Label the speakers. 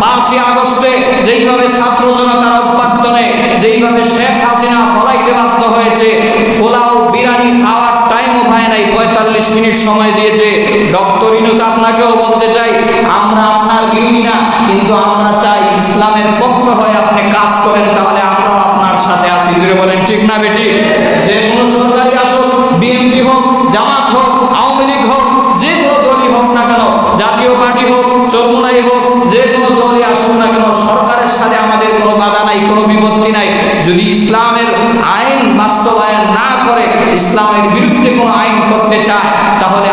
Speaker 1: 5ই আগস্টে যেইভাবে ছাত্র জনতার অভ্যর্থনে যেইভাবে শেখ হাসিনা পলাইতে বাধ্য হয়েছে, পোলাও বিরিয়ানি খাওয়ার টাইমও পায় নাই, 45 মিনিট সময় দিয়েছে। ডক্টর ইউনূস, আপনাকেও বলতে চাই, আমরা আপনার বিরোধী না, কিন্তু আমরা চাই ইসলামের পক্ষ হয়ে আপনি কাজ করেন, তাহলে আমরাও আপনার সাথে আছি। জুড়ে বলেন ঠিক না বেটি? যে কোনো সরকারি আসুক, বিএনপি হোক, জামাত হোক, আওয়ামী লীগ হোক, যে কোনো দলই হোক না কেন, জাতীয় পার্টি হোক, চরমোনাই হোক, যে কোনো দলই আসুক না কেন, সরকারের সাথে আমাদের কোনো বাধা নাই, কোনো বিপত্তি নাই। যদি ইসলামের আইন বাস্তবায়ন না করে, ইসলামের বিরুদ্ধে কোনো আইন করতে চায়, তাহলে